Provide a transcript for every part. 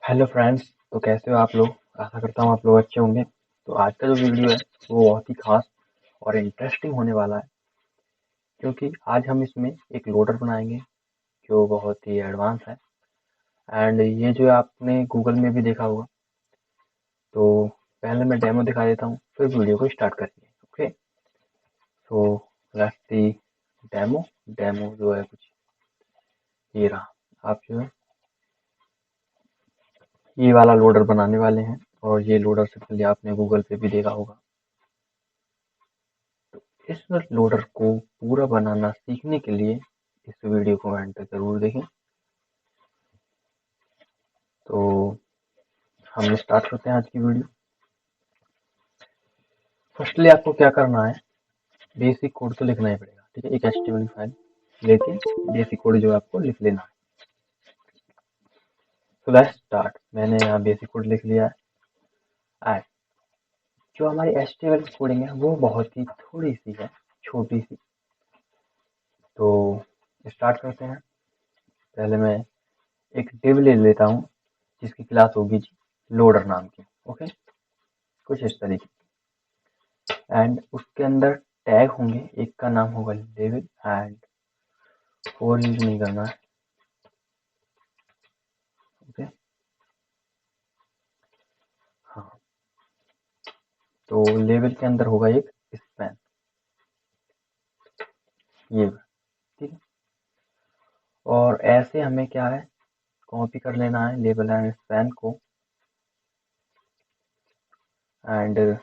Hello friends. तो कैसे हो आप लोग? आशा करता हूँ आप लोग अच्छे होंगे। तो आज का जो वीडियो है वो बहुत ही खास और इंटरेस्टिंग होने वाला है, क्योंकि आज हम इसमें एक लोडर बनाएंगे जो बहुत ही एडवांस है। एंड ये जो आपने गूगल में भी देखा होगा। तो पहले मैं डेमो दिखा देता हूँ, फिर वीडियो को स्टार्ट करेंगे। Okay, so let's see demo. Demo जो है कुछ ये रहा। आप जो है ये वाला लोडर बनाने वाले हैं, और ये लोडर से पहले आपने गूगल पे भी देखा होगा। इस लोडर को पूरा बनाना सीखने के लिए इस वीडियो को एंड तक जरूर देखें। तो हम स्टार्ट करते हैं आज की वीडियो। फर्स्टली आपको क्या करना है, बेसिक कोड तो लिखना ही पड़ेगा। ठीक है, एक एचटीएमएल फाइल लेके बेसिक कोड जो है आपको लिख लेना है। तो लेट्स स्टार्ट। मैंने यहाँ बेसिक कोड लिख लिया है। जो हमारी एचटीएमएल कोडिंग है वो बहुत ही थोड़ी सी है, छोटी सी। तो स्टार्ट करते हैं। पहले मैं एक डिव ले लेता हूँ जिसकी क्लास होगी जी लोडर नाम की। ओके, कुछ इस तरीके। एंड उसके अंदर टैग होंगे, एक का नाम होगा लेवल एंड फोर यूज नहीं करना है। ओके, हाँ। तो लेवल के अंदर होगा एक स्पैन, ये। ठीक है, और ऐसे हमें क्या है, कॉपी कर लेना है लेवल एंड स्पैन को। एंड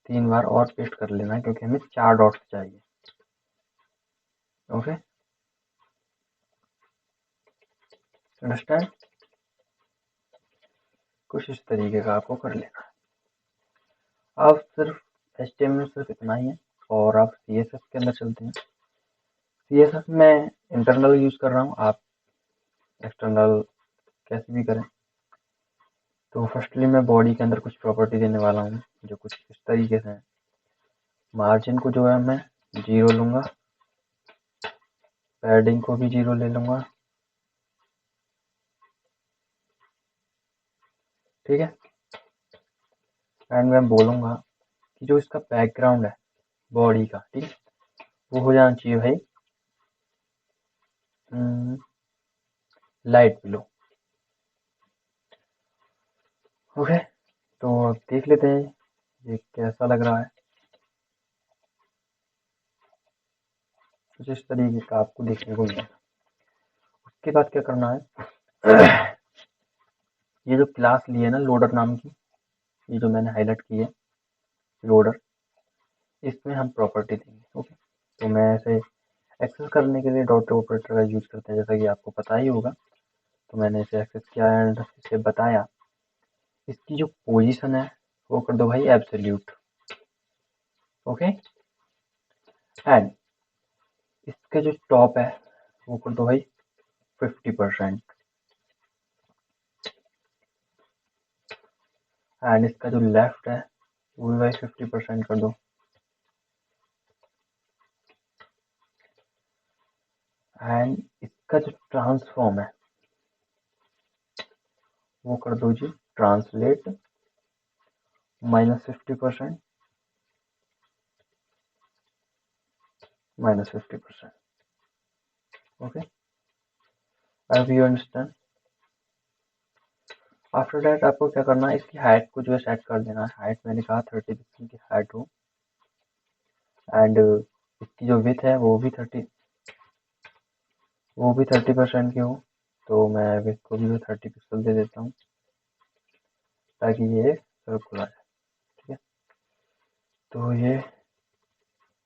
3 बार और पेस्ट कर लेना है, क्योंकि हमें 4 डॉट्स चाहिए। Okay, understand? कुछ इस तरीके का आपको कर लेना है। अब सिर्फ HTML सिर्फ इतना ही है, और आप CSS के अंदर चलते हैं। CSS में इंटरनल यूज कर रहा हूँ, आप एक्सटर्नल कैसे भी करें। तो फर्स्टली मैं बॉडी के अंदर कुछ प्रॉपर्टी देने वाला हूँ जो कुछ इस तरीके से है। मार्जिन को जो है मैं 0 लूंगा, पैडिंग को भी 0 ले लूंगा। ठीक है, एंड मैं बोलूंगा कि जो इसका बैकग्राउंड है बॉडी का, ठीक है, वो हो जाना चाहिए भाई लाइट ब्लू। ओके, तो अब देख लेते हैं ये कैसा लग रहा है। कुछ इस तरीके का आपको देखने को मिलेगा। उसके बाद क्या करना है, ये जो क्लास ली है ना लोडर नाम की, ये जो मैंने हाईलाइट की है लोडर, इसमें हम प्रॉपर्टी देंगे। ओके, तो मैं ऐसे एक्सेस करने के लिए डॉट ऑपरेटर का यूज करते हैं, जैसा कि आपको पता ही होगा। तो मैंने इसे एक्सेस किया एंड इसे बताया। इसकी जो पोजीशन है वो कर दो भाई एब्सोल्यूट। ओके, एंड इसके जो टॉप है वो कर दो भाई 50%। एंड इसका जो लेफ्ट है वो भी भाई 50% कर दो। एंड इसका जो ट्रांसफॉर्म है वो कर दो जी ट्रांसलेट -50%, -50%। ओके, अब यू अंडरस्टैंड। आफ्टर दैट आपको क्या करना है, इसकी हाइट को जो है सेट कर देना है। हाइट मैंने कहा 30 पिक्सल की हाइट हो। एंड इसकी जो विथ है वो भी 30% की हो। तो मैं विथ को भी 30 पिक्सल दे देता हूँ, ताकि ये सर्कुलर है। ठीक है, तो ये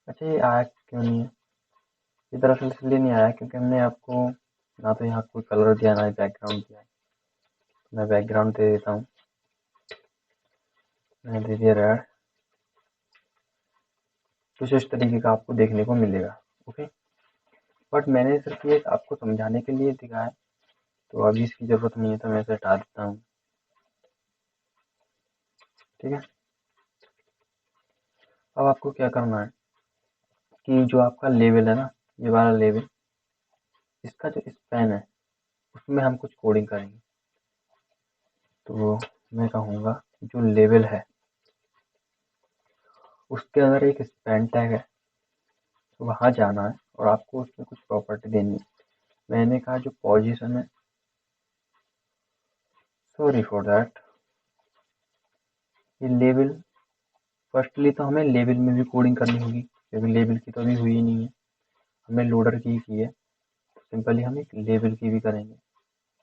अच्छा, ये आया क्यों नहीं है? ये दरअसल इसलिए नहीं आया क्योंकि हमने आपको ना तो यहाँ कोई कलर दिया ना बैकग्राउंड दिया है। मैं बैकग्राउंड दे देता हूँ, मैंने दे दिया रेड। कुछ इस तरीके का आपको देखने को मिलेगा। ओके, बट मैंने सिर्फ ये आपको समझाने के लिए दिखाया है, तो अभी इसकी ज़रूरत नहीं है, तो मैं इसे हटा देता हूँ। ठीक है, अब आपको क्या करना है कि जो आपका लेवल है ना, ये वाला लेवल, इसका जो स्पैन है उसमें हम कुछ कोडिंग करेंगे। तो मैं कहूँगा जो लेवल है उसके अंदर एक स्पैन टैग है, तो वहाँ जाना है और आपको उसमें कुछ प्रॉपर्टी देनी है। मैंने कहा जो पोजीशन है, सॉरी फॉर दैट, ये लेवल, फर्स्टली तो हमें लेवल में भी कोडिंग करनी होगी क्योंकि लेवल की तो अभी हुई ही नहीं है, हमने लोडर की है, तो सिंपली हम एक लेवल की भी करेंगे।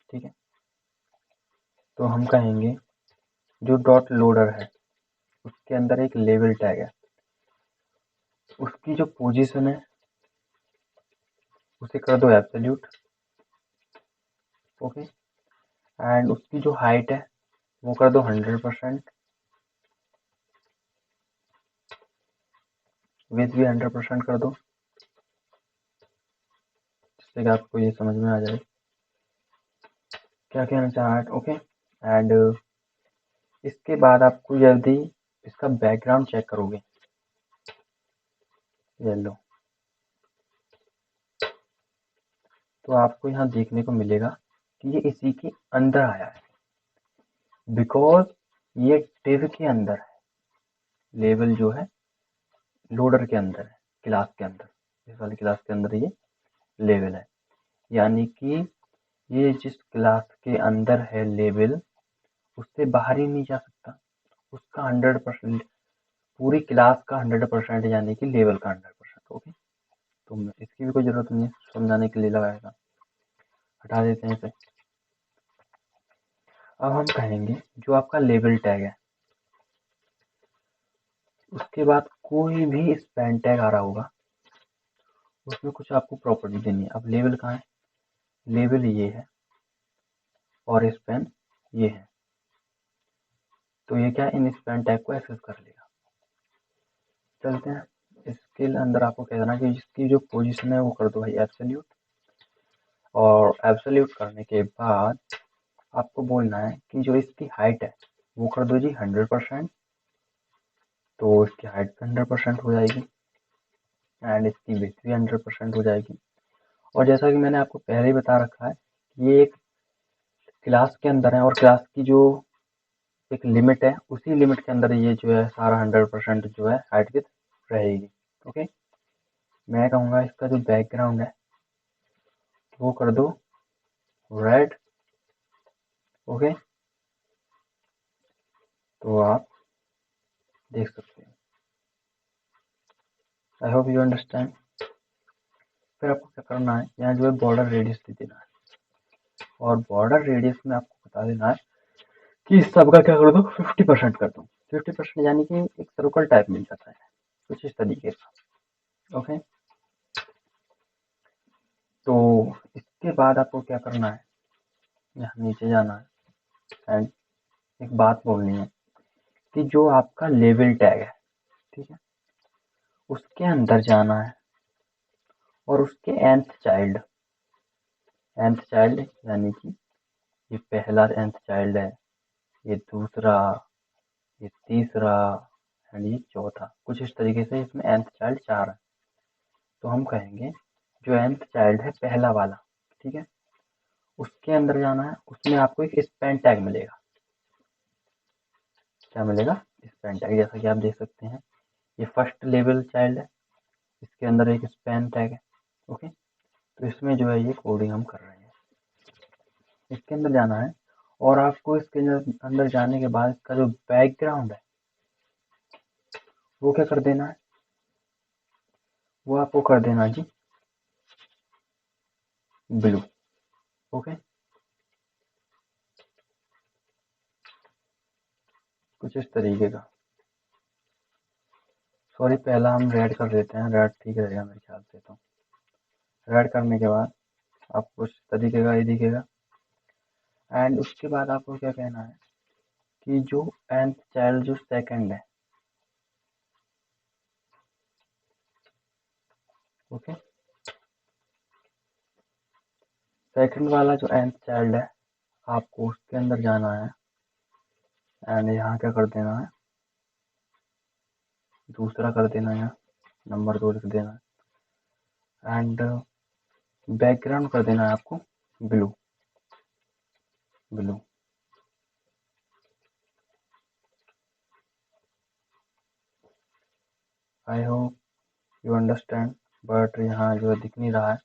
ठीक है, तो हम कहेंगे जो डॉट लोडर है उसके अंदर एक लेवल टैग है, उसकी जो पोजीशन है उसे कर दो एब्सोल्यूट। ओके, एंड उसकी जो हाइट है वो कर दो 100%, विथ भी 100% कर दो, जिससे कि आपको ये समझ में आ जाए क्या कहना चाह रहा है। ओके, एंड इसके बाद आपको यदि इसका बैकग्राउंड चेक करोगे, ये लो, तो आपको यहाँ देखने को मिलेगा कि ये इसी के अंदर आया है, बिकॉज ये डिव के अंदर है, लेवल जो है लोडर के अंदर है, क्लास के अंदर, इस वाली क्लास के अंदर ये लेवल है। यानी कि ये जिस क्लास के अंदर है लेवल, उससे बाहर ही नहीं जा सकता, उसका 100%, पूरी क्लास का 100%, यानी कि लेवल का 100%। ओके, तो इसकी भी कोई जरूरत नहीं है, समझाने के लिए लगाएगा, हटा देते हैं इसे। अब हम कहेंगे जो आपका लेवल टैग है उसके बाद कोई भी स्पैन टैग आ रहा होगा उसमें कुछ आपको प्रॉपर्टी देनी है। अब लेवल कहाँ है, लेवल ये है और स्पैन ये है, तो ये क्या इन स्पैन टैग को एक्सेस कर लेगा। चलते हैं, इसके अंदर आपको कह देना कि जिसकी जो पोजीशन है वो कर दो भाई एब्सोल्यूट, और एब्सोल्यूट करने के बाद आपको बोलना है कि जो इसकी हाइट है वो कर दो जी 100%, तो इसकी हाइट भी 100% हो जाएगी एंड इसकी विड्थ भी 100% हो जाएगी। और जैसा कि मैंने आपको पहले ही बता रखा है, ये एक क्लास के अंदर है और क्लास की जो एक लिमिट है उसी लिमिट के अंदर ये जो है सारा 100% जो है हाइट विड्थ रहेगी। ओके, मैं कहूँगा इसका जो बैकग्राउंड है वो कर दो रेड। ओके, तो आप देख सकते हैं, आई होप यू अंडरस्टैंड। फिर आपको क्या करना है, यहाँ जो है बॉर्डर रेडियस दे देना है, और बॉर्डर रेडियस में आपको बता देना है कि इस सब का क्या कर दो 50% कर दो। 50% यानी कि एक सर्कल टाइप मिल जाता है कुछ इस तरीके का। ओके, तो इसके बाद आपको क्या करना है, यहाँ नीचे जाना है एंड एक बात बोलनी है कि जो आपका लेवल टैग है, ठीक है, उसके अंदर जाना है और उसके nth चाइल्ड यानी कि ये पहला nth चाइल्ड है, ये दूसरा, ये तीसरा एंड ये चौथा, कुछ इस तरीके से इसमें nth चाइल्ड 4 है। तो हम कहेंगे जो nth चाइल्ड है पहला वाला, ठीक है, उसके अंदर जाना है, उसमें आपको एक स्पैन टैग मिलेगा। क्या मिलेगा, स्पैन टैग, जैसा कि आप देख सकते हैं ये फर्स्ट लेवल चाइल्ड है, इसके अंदर एक स्पैन टैग है। ओके, तो इसमें जो है ये कोडिंग हम कर रहे हैं, इसके अंदर जाना है और आपको इसके अंदर जाने के बाद इसका जो बैकग्राउंड है वो क्या कर देना है, वो आपको कर देना जी ब्लू। ओके, कुछ इस तरीके का, सॉरी पहला हम रेड कर देते हैं, रेड ठीक रहेगा मेरे ख्याल से। तो रेड करने के बाद आपको इस तरीके का ही दिखेगा एंड उसके बाद आपको क्या कहना है कि जो nth चाइल्ड जो सेकंड है, ओके, सेकंड वाला जो nth चाइल्ड है आपको उसके अंदर जाना है एंड यहाँ क्या कर देना है, दूसरा कर देना है, यहाँ नंबर 2 लिख देना है एंड बैकग्राउंड कर देना है आपको blue. Blue. I hope you understand, but यहाँ जो है दिख नहीं रहा है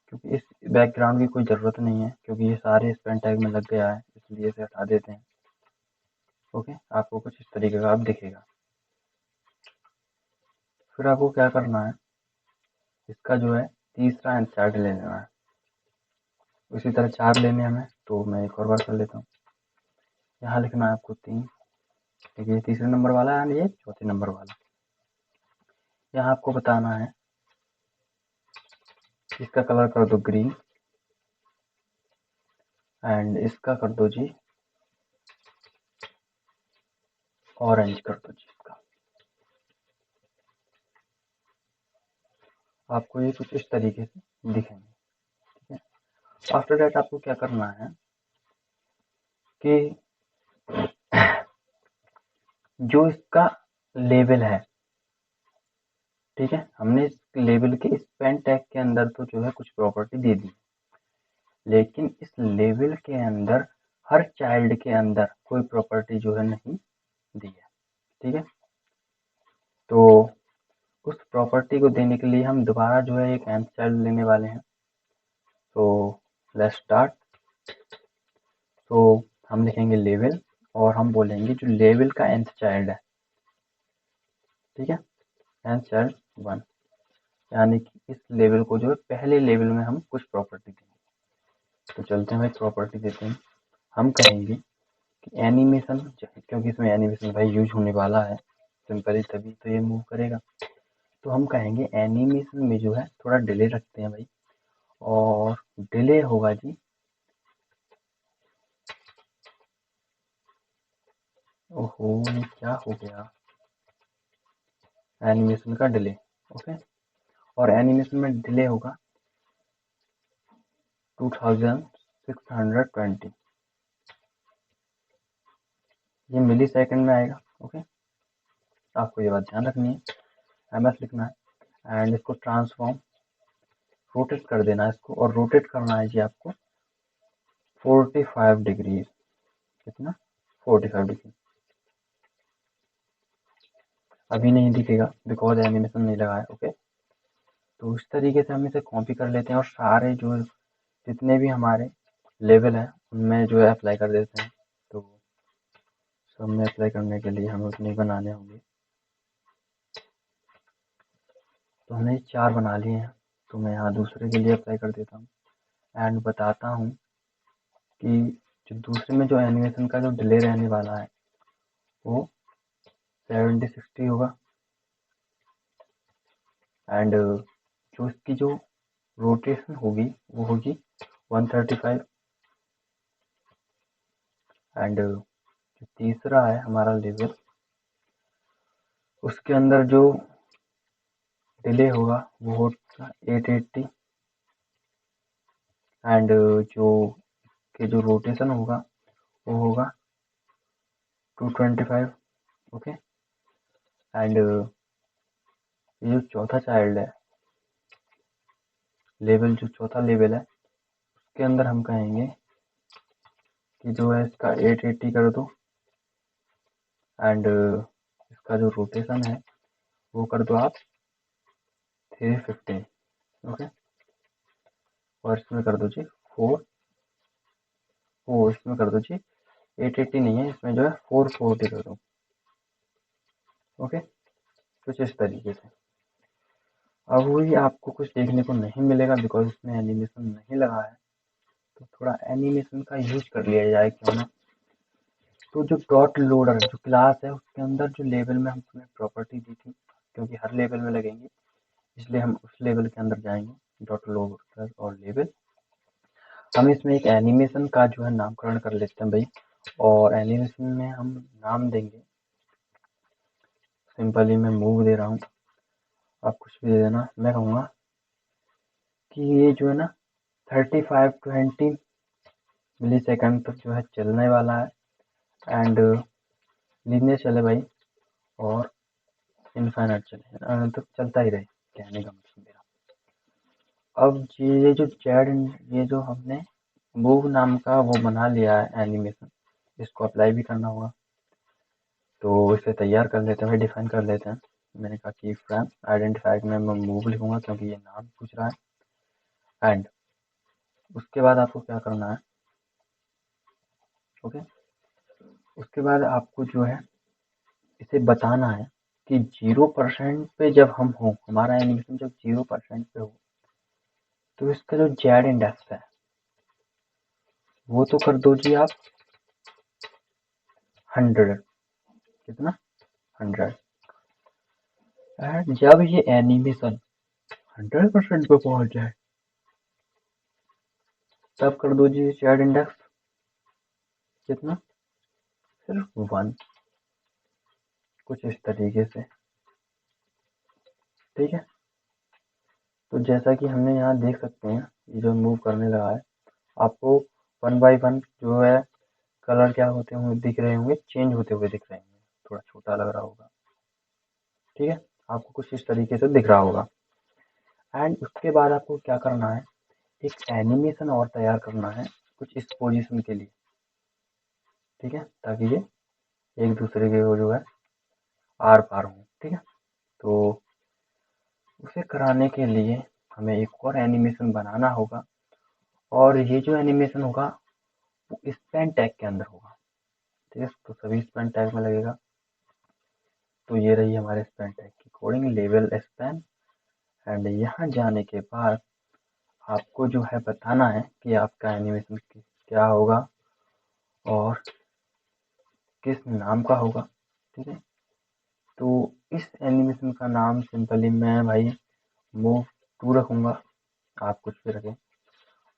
क्योंकि इस बैकग्राउंड की कोई ज़रूरत नहीं है क्योंकि ये सारे स्पेन टैग में लग गया है, इसलिए इसे हटा देते हैं। ओके, आपको कुछ इस तरीके का अब दिखेगा। फिर आपको क्या करना है, इसका जो है तीसरा इंसर्ट ले लेना है। उसी तरह 4 लेने हमें, तो मैं एक और बार कर लेता हूँ। यहाँ लिखना है आपको 3, देखिए तीसरे नंबर वाला है, ये चौथे नंबर वाला। यहाँ आपको बताना है इसका कलर कर दो ग्रीन एंड इसका कर दो जी ऑरेंज कर दो जी। इसका आपको ये कुछ इस तरीके से दिखेंगे। ठीक है, आफ्टर दैट आपको क्या करना है कि जो इसका लेवल है, ठीक है, हमने इस लेवल के इस पेन टैग के अंदर तो जो है कुछ प्रॉपर्टी दे दी, लेकिन इस लेवल के अंदर हर चाइल्ड के अंदर कोई प्रॉपर्टी जो है नहीं दी है। ठीक है, तो उस प्रॉपर्टी को देने के लिए हम दोबारा जो है एक nth चाइल्ड लेने वाले हैं। तो लेट्स स्टार्ट। तो हम लिखेंगे लेवल और हम बोलेंगे जो लेवल का nth चाइल्ड है, ठीक है, nth चाइल्ड 1, यानी कि इस लेवल को जो है पहले लेवल में हम कुछ प्रॉपर्टी देंगे। तो चलते हैं भाई, प्रॉपर्टी देते हैं। हम कहेंगे कि एनिमेशन, क्योंकि इसमें एनिमेशन भाई यूज होने वाला है सिंपली, तभी तो ये मूव करेगा। तो हम कहेंगे एनिमेशन में जो है थोड़ा डिले रखते हैं भाई, और डिले होगा जी, ओहो ये क्या हो गया, एनिमेशन का डिले। ओके, और एनिमेशन में डिले होगा 2620, ये मिली सेकेंड में आएगा। ओके, आपको ये बात ध्यान रखनी है, MS लिखना है एंड इसको ट्रांसफॉर्म रोटेट कर देना है इसको, और रोटेट करना है जी आपको 45 डिग्री। कितना? 45 डिग्री। अभी नहीं दिखेगा बिकॉज एनिमेशन नहीं लगा है। ओके, तो इस तरीके से हम इसे कॉपी कर लेते हैं और सारे जो जितने भी हमारे लेवल हैं उनमें जो है अप्लाई कर देते हैं। तो सब में अप्लाई करने के लिए हमें उतने बनाने होंगे। तो हमने 4 बना लिए हैं, तो मैं यहाँ दूसरे के लिए अप्लाई कर देता हूँ एंड बताता हूँ कि जो दूसरे में जो एनिमेशन का जो डिले रहने वाला है वो 70-60 होगा, एंड जो इसकी जो रोटेशन होगी वो होगी 135, एंड जो तीसरा है हमारा लेवल, उसके अंदर जो डिले होगा वो होगा 880, एंड जो रोटेशन होगा वो होगा 225। ओके, एंड ये जो चौथा चाइल्ड है, लेवल जो चौथा लेवल है उसके अंदर हम कहेंगे कि जो है इसका 880 कर दो, एंड इसका जो रोटेशन है वो कर दो आप 315। ओके, और इसमें कर दो जी 4, वो इसमें कर दो जी 880 नहीं है, इसमें जो है 440 कर दो। ओके, कुछ इस तरीके से। अब वही आपको कुछ देखने को नहीं मिलेगा बिकॉज इसमें एनिमेशन नहीं लगा है, तो थोड़ा एनिमेशन का यूज कर लिया जाए क्यों ना। तो जो डॉट लोडर जो क्लास है उसके अंदर जो लेवल में हमने प्रॉपर्टी दी थी, क्योंकि हर लेवल में लगेंगे इसलिए हम उस लेवल के अंदर जाएंगे, डॉट लोडर और लेवल। हम इसमें एक एनिमेशन का जो है नामकरण कर लेते हैं भाई, और एनिमेशन में हम नाम देंगे, सिंपली मैं मूव दे रहा हूँ, आप कुछ भी दे देना। मैं कहूँगा कि ये जो है ना 35-20 मिली सेकेंड तक जो है चलने वाला है, एंड लीनियर चले भाई और इनफाइनाइट चले, तो चलता ही रहे, कहने का मतलब मेरा। अब ये जो जेड, ये जो हमने मूव नाम का वो बना लिया है एनिमेशन, इसको अप्लाई भी करना होगा। तो इसे तैयार कर लेते हैं, डिफाइन कर लेते हैं। मैंने कहा कि फ्रेम आइडेंटिफायर में मैं मूव लिखूंगा क्योंकि ये नाम पूछ रहा है। एंड उसके बाद आपको क्या करना है, ओके, उसके बाद आपको जो है इसे बताना है कि 0% पे जब हम हो, हमारा एनिमेशन जब 0% पे हो, तो इसका जो जेड इंडेक्स है वो तो कर दो जी आप 100। कितना? 100। एंड जब ये एनिमेशन 100% पे पहुंच जाए तब कर दो जी जेड इंडेक्स कितना, सिर्फ 1। कुछ इस तरीके से, ठीक है। तो जैसा कि हमने यहाँ देख सकते हैं, ये जो मूव करने लगा है, आपको 1 बाय 1 जो है कलर क्या होते हुए दिख रहे होंगे, चेंज होते हुए दिख रहे होंगे। थोड़ा छोटा लग रहा होगा, ठीक है, आपको कुछ इस तरीके से दिख रहा होगा। एंड उसके बाद आपको क्या करना है, एक एनिमेशन और तैयार करना है कुछ इस पोजीशन के लिए, ठीक है, ताकि ये एक दूसरे के वो जो है आर पार हो, ठीक है। तो उसे कराने के लिए हमें एक और एनिमेशन बनाना होगा, और ये जो एनिमेशन होगा वो स्पैन टैग के अंदर होगा, ठीक है। तो सभी स्पैन टैग में लगेगा। तो ये रही हमारे स्पैन टैग की कोडिंग, लेवल स्पैन। एंड यहाँ जाने के बाद आपको जो है बताना है कि आपका एनिमेशन क्या होगा और किस नाम का होगा, ठीक है। तो इस एनिमेशन का नाम सिंपली मैं भाई मूव टू रखूँगा, आप कुछ भी रखें।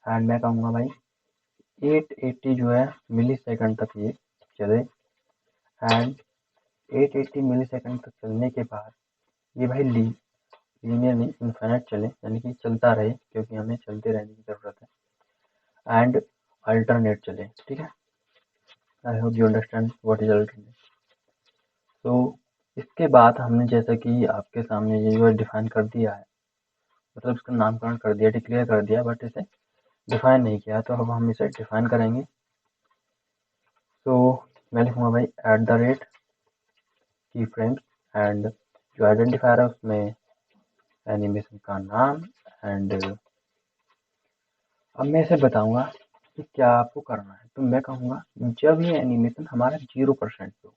एंड मैं कहूँगा भाई 880 जो है मिली सेकंड तक ये चले। एंड 880 मिली सेकंड तक चलने के बाद ये भाई लीनियर नहीं, इन्फिनिट चले, यानी कि चलता रहे, क्योंकि हमें चलते रहने की ज़रूरत है। एंड अल्टरनेट चले, ठीक है। I hope you understand what is alternate. तो इसके बाद हमने जैसा कि आपके सामने ये जो डिफाइन कर दिया है, मतलब इसका नामकरण कर दिया, डिक्लेयर कर दिया, बट इसे डिफाइन नहीं किया। तो अब हम इसे डिफाइन करेंगे। तो मैं लिखूँगा भाई @ की फ्रेम्स, एंड जो आइडेंटिफायर है उसमें एनिमेशन का नाम। एंड अब मैं इसे बताऊंगा कि क्या आपको करना है। तो मैं कहूँगा जब ये एनिमेशन हमारा 0% पे हो,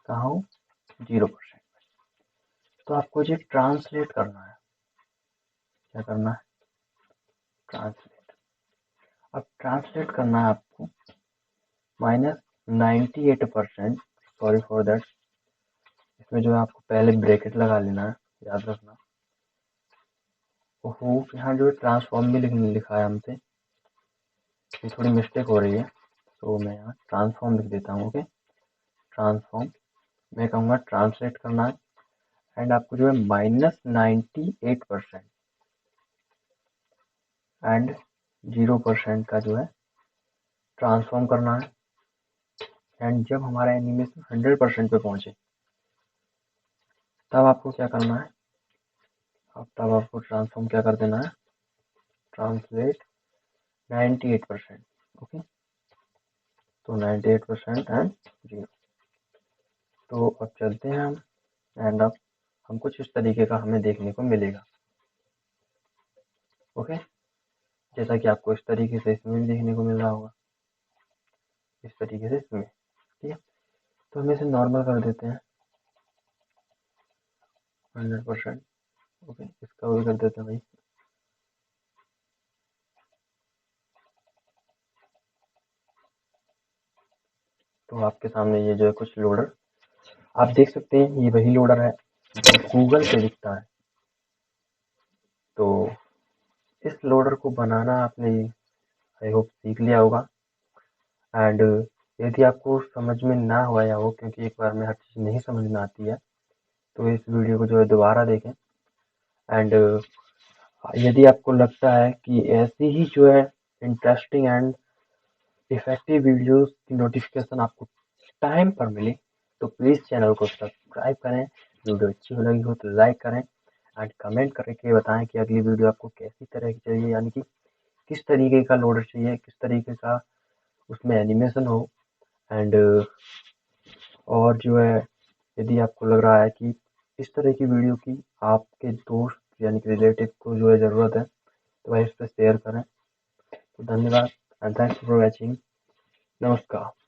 कहाँ हो, 0%, तो आपको ये ट्रांसलेट करना है। क्या करना है? ट्रांसलेट। अब ट्रांसलेट करना है आपको -98%, सॉरी फॉर दैट। इसमें जो है आपको पहले ब्रैकेट लगा लेना है, याद रखना। ओहो, यहाँ जो है ट्रांसफॉर्म भी लिखा है हमसे, ये थोड़ी मिस्टेक हो रही है। तो मैं यहाँ ट्रांसफॉर्म लिख देता हूँ, ओके। ट्रांसफॉर्म मैं कहूँगा ट्रांसलेट करना है। एंड आपको जो है -98% एंड 0% का जो है ट्रांसफॉर्म करना है। एंड जब हमारा एनिमेशन 100% पे पहुंचे तब आपको क्या करना है, अब तब आपको ट्रांसफॉर्म क्या कर देना है, ट्रांसलेट 98%, ओके। तो 98% एंड 0। तो अब चलते हैं हम। एंड अब हम कुछ इस तरीके का हमें देखने को मिलेगा, ओके। जैसा कि आपको इस तरीके से इसमें भी देखने को मिल रहा होगा, इस तरीके से इसमें, ठीक है। तो हम इसे नॉर्मल कर देते हैं 100%, ओके। इसका भी कर देते हैं भाई। तो आपके सामने ये जो है कुछ लोडर आप देख सकते हैं, ये वही लोडर है जो गूगल पे दिखता है। तो इस लोडर को बनाना आपने आई होप सीख लिया होगा। एंड यदि आपको समझ में ना हुआ हो, क्योंकि एक बार में हर चीज़ नहीं समझ में आती है, तो इस वीडियो को जो है दोबारा देखें। एंड यदि आपको लगता है कि ऐसी ही जो है इंटरेस्टिंग एंड इफेक्टिव वीडियोस की नोटिफिकेशन आपको टाइम पर मिले, तो प्लीज़ चैनल को सब्सक्राइब करें। वीडियो अच्छी लगी हो तो लाइक करें, एंड कमेंट करके बताएं कि अगली वीडियो आपको कैसी तरह की चाहिए, यानी कि किस तरीके का लोडर चाहिए, किस तरीके का उसमें एनिमेशन हो। एंड और जो है, यदि आपको लग रहा है कि इस तरह की वीडियो की आपके दोस्त यानी कि रिलेटिव को जो है ज़रूरत है, तो वह इस पर शेयर करें। तो धन्यवाद एंड थैंक्स फॉर वॉचिंग। नमस्कार।